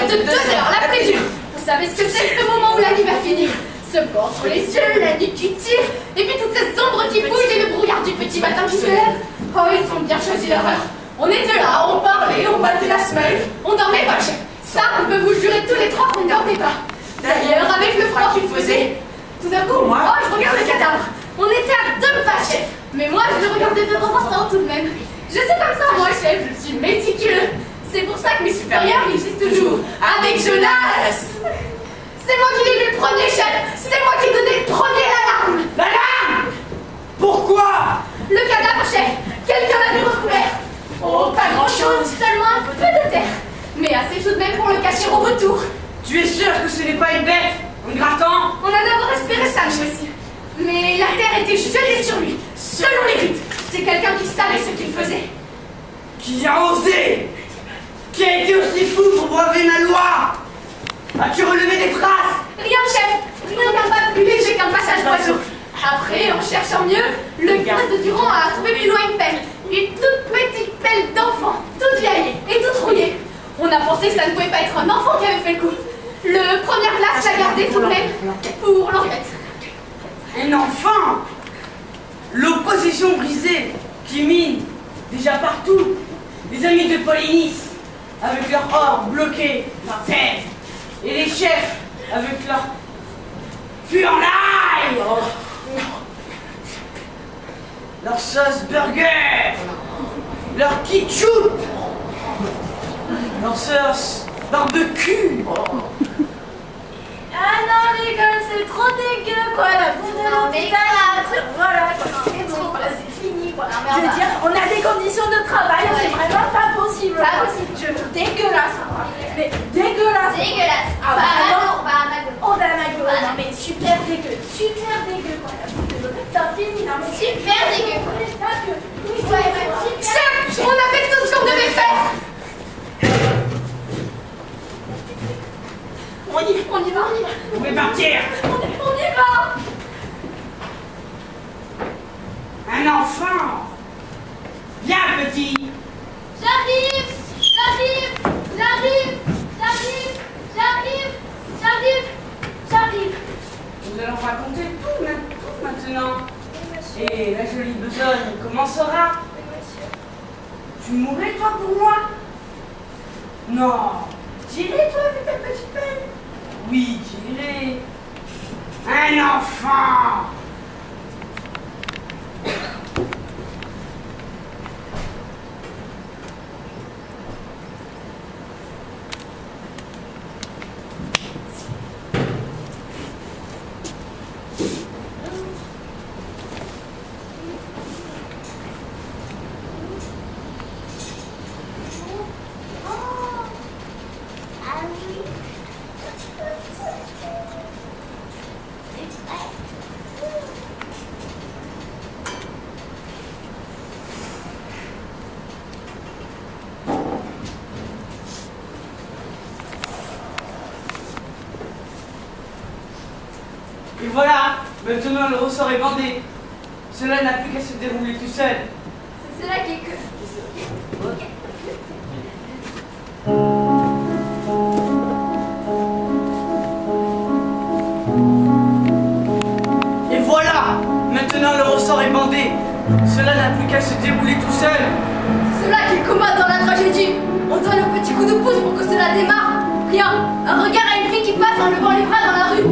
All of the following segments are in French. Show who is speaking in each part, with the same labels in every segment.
Speaker 1: de 2 heures, la plus dure. Vous savez ce que c'est, ce moment où la nuit va finir? Ce beau entre les yeux, la nuit qui tire, et puis toutes ces ombres qui bougent et le brouillard du petit matin qui se lève. Oh, ils ont bien choisi leur heure. On était là, on parlait, on battait la semelle. On dormait pas, chef. Ça, on peut vous jurer tous les 3 qu'on ne dormait pas. D'ailleurs, avec le froid qu'il faisait, tout d'un coup, moi, je regarde le cadavre. On était à 2 pas, chef. Mais moi, je le regardais de temps en temps tout de même. Je sais comme ça, moi, chef, je suis méticuleux. C'est pour ça que mes supérieurs existent toujours. Avec Jonas. C'est moi qui l'ai vu le premier, chef. C'est moi qui ai donné le premier l'alarme.
Speaker 2: L'alarme? Pourquoi?
Speaker 1: Le cadavre, chef. Quelqu'un l'a vu recouvert. Oh, pas grand-chose, seulement un peu de terre. Mais assez tout de même pour le cacher au retour.
Speaker 2: Tu es sûr que ce n'est pas une bête? En grattant?
Speaker 1: On a d'abord espéré ça, nous aussi. Mais la terre était jetée sur lui, selon les rites. C'est quelqu'un qui savait ce qu'il faisait.
Speaker 2: Qui a osé? Qui a été aussi fou pour braver ma loi? As-tu relevé des traces?
Speaker 1: Rien, chef. Rien n'a pas plus léger qu'un passage d'oiseau. Après, en cherchant mieux, le garde de Durand a trouvé plus loin une pelle. Une toute petite pelle d'enfant, toute vieille et toute rouillée. On a pensé que ça ne pouvait pas être un enfant qui avait fait le coup. Le première classe l'a gardé tout de même pour l'enquête.
Speaker 2: Un enfant? L'opposition brisée qui mine déjà partout. Les amis de Polynice avec leur or bloqué par terre. Et les chefs avec leur fuernaille. Oh. Leur sauce burger. Leur ketchup. Leur sauce barbecue.
Speaker 3: Ah non les gars, c'est trop dégueu quoi, la bouffe de l'hôpital, voilà quoi, c'est trop, c'est fini quoi. Je veux dire, on a des conditions de travail, c'est vraiment pas possible.
Speaker 1: Pas possible.
Speaker 3: Dégueulasse, mais dégueulasse.
Speaker 1: Dégueulasse.
Speaker 3: Ah
Speaker 1: Bah,
Speaker 3: vraiment, on va à ma gueule, non mais super dégueu quoi, la bouffe de l'hôpital, ça finit, non mais
Speaker 1: super dégueu.
Speaker 3: Ouais,
Speaker 1: chef, on a fait tout ce qu'on devait faire. On y va.
Speaker 2: Vous pouvez partir.
Speaker 3: On y va.
Speaker 2: Un enfant. Viens petit.
Speaker 3: J'arrive.
Speaker 2: Nous allons raconter tout maintenant. Et la jolie besogne commencera. Tu mourrais toi pour moi? Non. T'irais toi avec ta petite pelle? Oui, t'irais. Un enfant. Et voilà, maintenant le ressort est bandé. Cela n'a plus qu'à se dérouler tout seul.
Speaker 1: C'est cela qui est que...
Speaker 2: Et voilà, maintenant le ressort est bandé. Cela n'a plus qu'à se dérouler tout seul.
Speaker 1: C'est cela qui est commun dans la tragédie. On donne un petit coup de pouce pour que cela démarre. Rien, un regard à une fille qui passe en levant les bras dans la rue.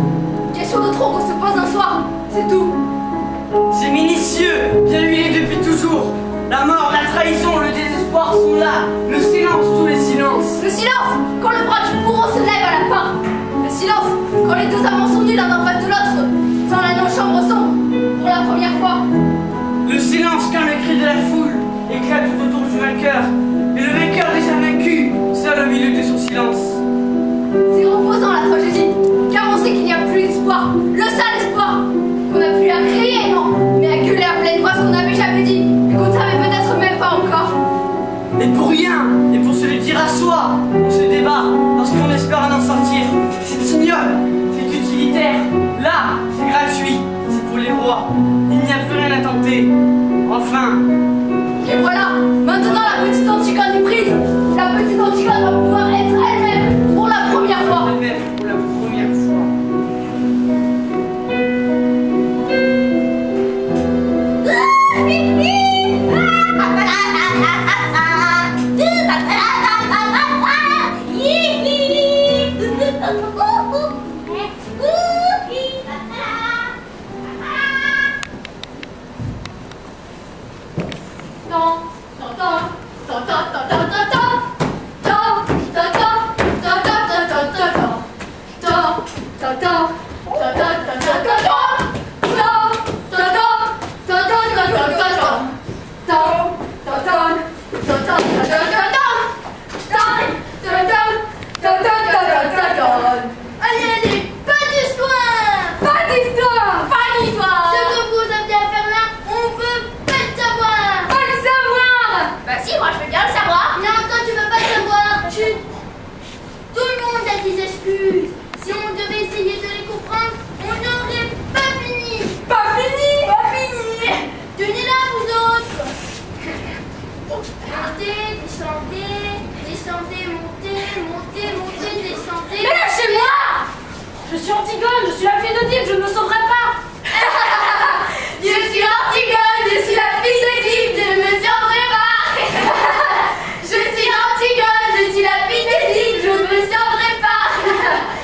Speaker 1: Question de trop qu'on se pose un soir, c'est tout.
Speaker 2: C'est minutieux, bien huilé depuis toujours. La mort, la trahison, le désespoir sont là. Le silence, tous les silences.
Speaker 1: Le silence, quand le bras du bourreau se lève à la fin. Le silence, quand les deux amants sont nus l'un en face de l'autre, dans la chambre sombre, pour la première fois.
Speaker 2: Le silence quand le cri de la foule éclate tout autour du vainqueur. Et le vainqueur déjà vaincu, seul au milieu de son silence.
Speaker 1: C'est reposant la tragédie, car on sait qu'il n'y a plus d'espoir. Le seul espoir, qu'on n'a plus à crier, non, mais à gueuler à pleine voix ce qu'on n'avait jamais dit, et qu'on ne savait peut-être même pas encore.
Speaker 2: Et pour rien, et pour se le dire à soi, on se débat, parce qu'on espère en sortir. C'est ignoble, c'est utilitaire. Là, c'est gratuit, c'est pour les rois. Il n'y a plus rien à tenter. Enfin.
Speaker 1: Et voilà, maintenant la petite Antigone est prise. La petite Antigone va pouvoir être elle-même, pour la
Speaker 3: Je suis Antigone, je suis la fille d'Oedipe, je ne me sauverai pas.
Speaker 1: Je suis Antigone, je suis la fille d'Édipe, je ne me sauverai pas. Je suis Antigone, je suis la fille d'Édipe, je ne me sauverai pas.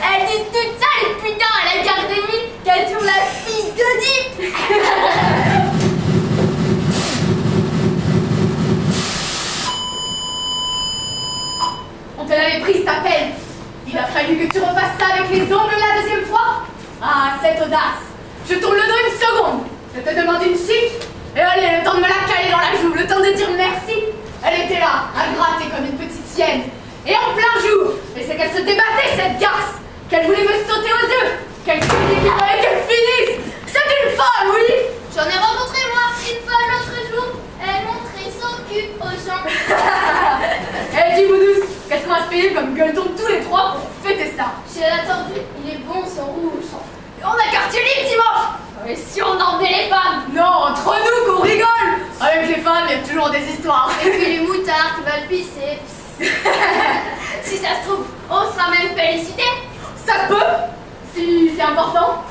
Speaker 1: Elle dit toute ça, et putain, à la l'académie, qu'elle tourne la fille d'Oedipe. On te l'avait prise ta peine. Il a fallu que tu refasses ça avec les ongles la deuxième fois. Ah, cette audace. Je tourne le dos une seconde. Je te demande une chic. Et allez, le temps de me la caler dans la joue, le temps de dire merci. Elle était là, à gratter comme une petite hyène. Et en plein jour. Et c'est qu'elle se débattait, cette garce. Qu'elle voulait me sauter aux yeux. Qu'elle fallait qu'elle finisse. C'est une folle, oui.
Speaker 4: J'en ai rencontré moi une fois l'autre jour. Elle montrait son cul aux gens.
Speaker 1: Eh, dis-vous douce, qu'est-ce qu'on va se payer comme gueuleton tous les trois pour fêter ça?
Speaker 4: J'ai attendu, il est bon son rouge.
Speaker 1: On a quartier libre dimanche.
Speaker 4: Et si on emmenait les femmes?
Speaker 1: Non, entre nous qu'on rigole. Avec les femmes, il y a toujours des histoires.
Speaker 4: Et puis les moutards qui veulent pisser. Si ça se trouve, on sera même félicité.
Speaker 1: Ça se peut, si c'est important.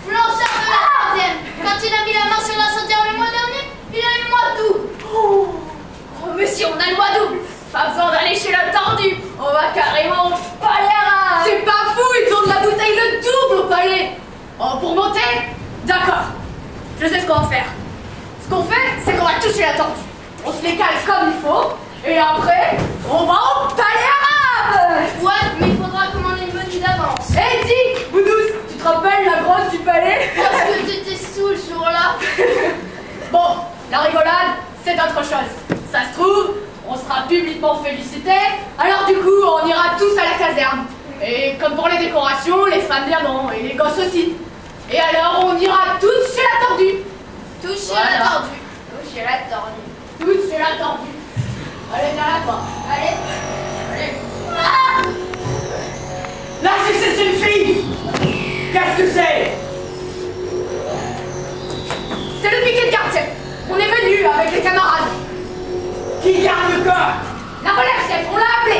Speaker 4: Blanchard de la troisième, quand il a mis la main sur l'incendiaire le mois dernier, il a eu le mois d'août.
Speaker 1: Oh, mais si on a le mois double, pas besoin d'aller chez la tordue. On va carrément au palais arabe. C'est pas fou, ils tournent la bouteille le double au palais. Oh, pour monter? D'accord. Je sais ce qu'on va faire. Ce qu'on fait, c'est qu'on va toucher la tordue. On se les cale comme il faut. Et après, on va au palais arabe.
Speaker 4: Ouais, mais il faudra commander le menu d'avance.
Speaker 1: Eh, dis, Boudouce, tu te rappelles la grosse du palais?
Speaker 4: Parce que t'étais sous ce jour-là.
Speaker 1: Bon, la rigolade, c'est autre chose. Ça se trouve, on sera publiquement félicités, alors du coup, on ira tous à la caserne. Et comme pour les décorations, les femmes viendront, et les gosses aussi. Et alors, on ira tous chez la tordue.
Speaker 4: Toucher
Speaker 1: Voilà.
Speaker 4: la tordue. Toucher la tordue.
Speaker 1: Tous chez la tordue. Allez, viens là, toi.
Speaker 4: Allez. Allez.
Speaker 2: Là, c'est une fille. Qu'est-ce que c'est?
Speaker 1: C'est le piquet de quartier. On est venu avec les camarades.
Speaker 2: Qui garde le corps?
Speaker 1: La relève, chef, on l'a appelé.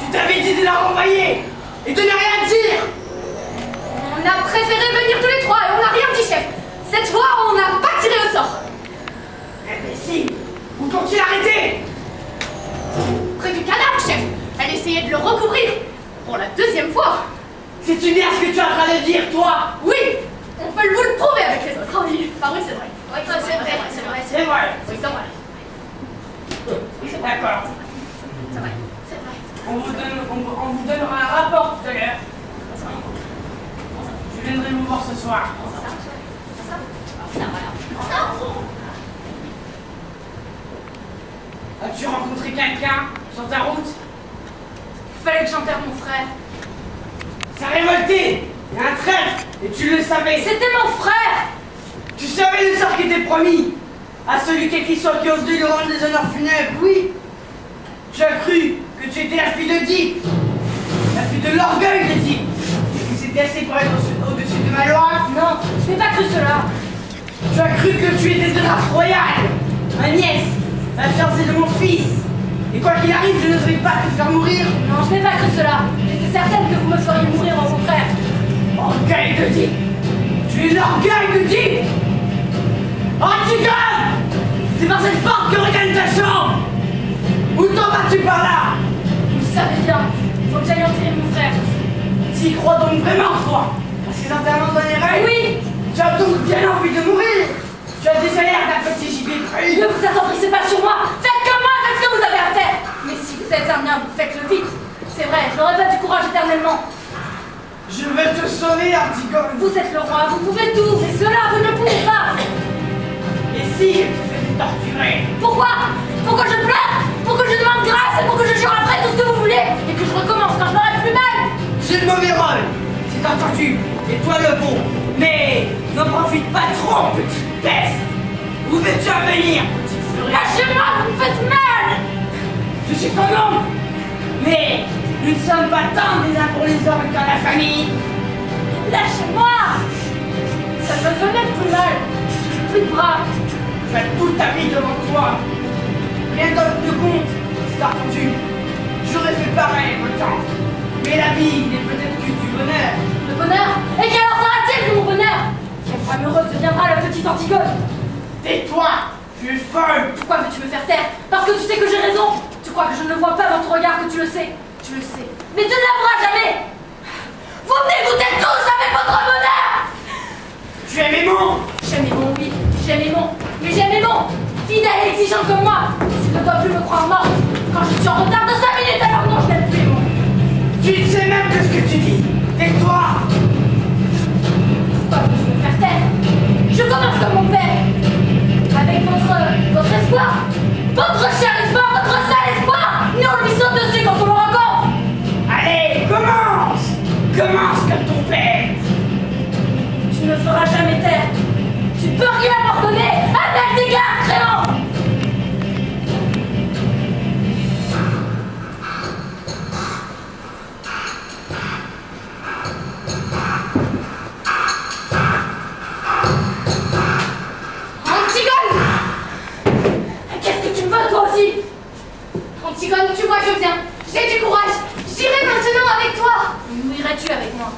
Speaker 2: Tu t'avais dit de la renvoyer et de ne rien dire.
Speaker 1: On a préféré venir tous les trois et on n'a rien dit, chef. Cette fois, on n'a pas tiré au sort.
Speaker 2: Imbécile, où t'ont-ils arrêté?
Speaker 1: Près du cadavre, chef. Elle essayait de le recouvrir. Pour la deuxième fois.
Speaker 2: C'est une merde ce que tu es en train de dire, toi.
Speaker 1: Oui, on peut vous le prouver avec les autres. Ah oui, ah oui, c'est vrai.
Speaker 4: Oui, c'est vrai, c'est vrai.
Speaker 2: C'est vrai.
Speaker 1: Oui, c'est vrai.
Speaker 2: D'accord.
Speaker 1: C'est vrai. C'est vrai.
Speaker 2: On vous donnera un rapport tout à l'heure. Je viendrai vous voir ce soir. As-tu rencontré quelqu'un sur ta route?
Speaker 1: Il fallait que j'enterre mon frère.
Speaker 2: Ça a révolté. Il y a un traître et tu le savais.
Speaker 1: C'était mon frère.
Speaker 2: Tu savais le sort qui était promis à celui quel qu'il soit qui ose lui rendre des honneurs funèbres, oui. Tu as cru que tu étais la fille d'Oedipe, la fille de l'orgueil d'Oedipe, et que c'était assez pour être au-dessus de ma loi.
Speaker 1: Non, je n'ai pas cru cela.
Speaker 2: Tu as cru que tu étais de race royale, ma nièce, la fiancée de mon fils. Et quoi qu'il arrive, je n'oserais pas te faire mourir.
Speaker 1: Non, je n'ai pas cru cela. J'étais certaine que vous me feriez mourir en mon frère.
Speaker 2: Orgueil d'Oedipe. Tu es l'orgueil d'Oedipe. Antigone! C'est par cette porte que regagne ta chambre. Où t'en vas-tu par là?
Speaker 1: Vous le savez bien. Il faut que j'aille enterrer mon frère.
Speaker 2: Tu y crois donc vraiment, toi? Parce que l'enterrement dans les règles?
Speaker 1: Oui.
Speaker 2: Tu as donc bien envie de mourir. Tu as déjà l'air d'un petit gibier cru.
Speaker 1: Ne vous attendrissez pas sur moi. Faites comme moi, faites ce que vous avez à faire. Mais si vous êtes un mien, faites-le vite. C'est vrai, je n'aurai pas du courage éternellement.
Speaker 2: Je veux te sauver, Antigone.
Speaker 1: Vous êtes le roi, vous pouvez tout, mais cela, vous ne pouvez pas.
Speaker 2: Et si je te fais torturer?
Speaker 1: Pourquoi? Pour que je pleure? Pour que je demande grâce et pour que je jure après tout ce que vous voulez et que je recommence quand je n'aurai plus mal?
Speaker 2: J'ai le mauvais rôle, c'est entendu, et toi le bon. Mais ne profite pas trop, petite peste. Où veux-tu en venir, petite furie?
Speaker 1: Lâchez-moi, vous me faites mal.
Speaker 2: Je suis ton homme, mais nous ne sommes pas tendres les uns pour les autres dans la famille.
Speaker 1: Lâchez-moi. Ça me fait même plus mal. J'ai plus de bras.
Speaker 2: Tu as toute ta vie devant toi. Rien d'autre ne compte, c'est entendu. J'aurais fait pareil autant. Mais la vie n'est peut-être que du bonheur.
Speaker 1: Le
Speaker 3: bonheur. Et quelle heure sera-t-il de mon bonheur? Quelle femme heureuse deviendra la petite Antigone?
Speaker 2: Tais-toi, tu es folle.
Speaker 3: Pourquoi veux-tu me faire taire? Parce que tu sais que j'ai raison. Tu crois que je ne le vois pas dans ton regard que tu le sais. Tu le sais. Mais tu ne l'avoueras jamais. Vous venez goûter tous avec votre bonheur.
Speaker 2: Tu es Aimon.
Speaker 3: J'aime Aimon, oui. J'aime Aimon. Mais j'aime Aimon. Fidèle et exigeante comme moi. Tu ne dois plus me croire morte. Quand je suis en retard de 5 minutes, alors non, je n'aime plus Aimon.
Speaker 2: Tu ne sais même que ce que tu dis. Tais-toi.
Speaker 3: Pourquoi veux-tu me faire taire? Je commence comme mon père. Avec votre espoir. Votre cher espoir, votre sale espoir. Nous, on lui saute dessus quand on le rencontre.
Speaker 2: Allez, commence. Commence comme ton père.
Speaker 3: Tu ne me feras jamais taire. Tu peux rien m'ordonner. Appelle tes gardes, Créon.
Speaker 1: Antigone, tu vois, je viens. J'ai du courage. J'irai maintenant avec toi.
Speaker 3: Mourirais-tu avec moi?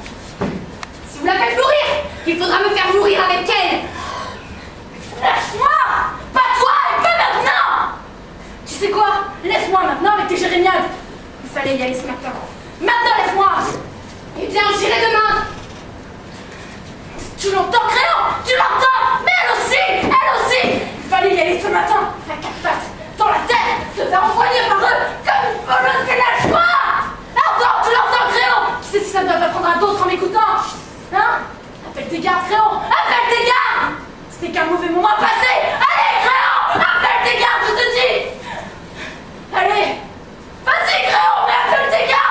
Speaker 1: Si vous la faites mourir, il faudra me faire mourir avec elle.
Speaker 3: Lâche-moi! Pas toi et pas maintenant! Tu sais quoi? Laisse-moi maintenant avec tes jérémiades. Il fallait y aller ce matin. Maintenant, laisse-moi!
Speaker 1: Eh bien, j'irai demain.
Speaker 3: Tu l'entends, Créon? Tu l'entends? Mais elle aussi! Elle aussi! Il fallait y aller ce matin. À quatre pattes, dans la tête, te faire envoyer par eux comme une voleuse, mais lâche-moi! Entends, tu l'entends, Créon? Qui sait si ça doit t'apprendre à d'autres en m'écoutant? Hein? Appelle tes gardes, Créon! Appelle tes gardes! C'était qu'un mauvais moment passé! Allez, Créon! Appelle tes gardes, je te dis! Allez! Vas-y, Créon, mais appelle tes gardes!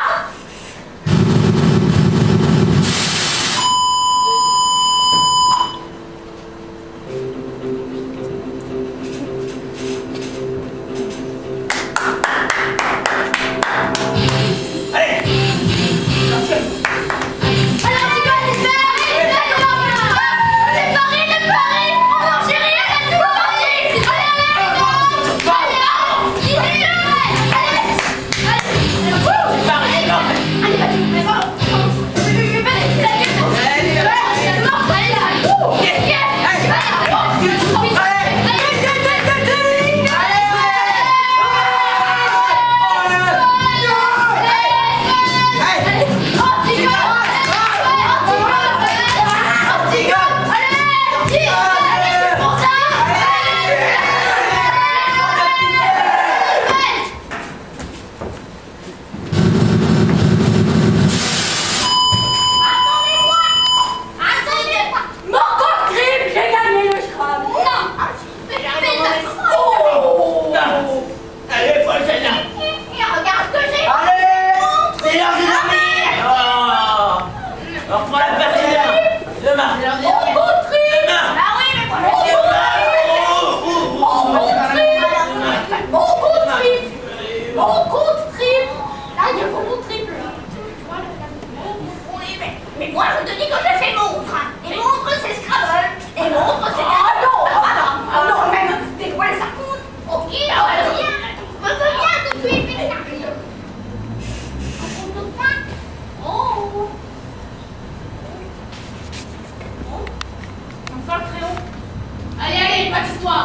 Speaker 4: Mais moi, je te dis que je fais montre. Et montre, c'est Scrabble. Et montre, c'est... non, même des poils, ça compte. Ok, viens tout de suite, fais ça. Oh.
Speaker 3: Enfin, Créon.
Speaker 1: Allez, allez, pas d'histoire.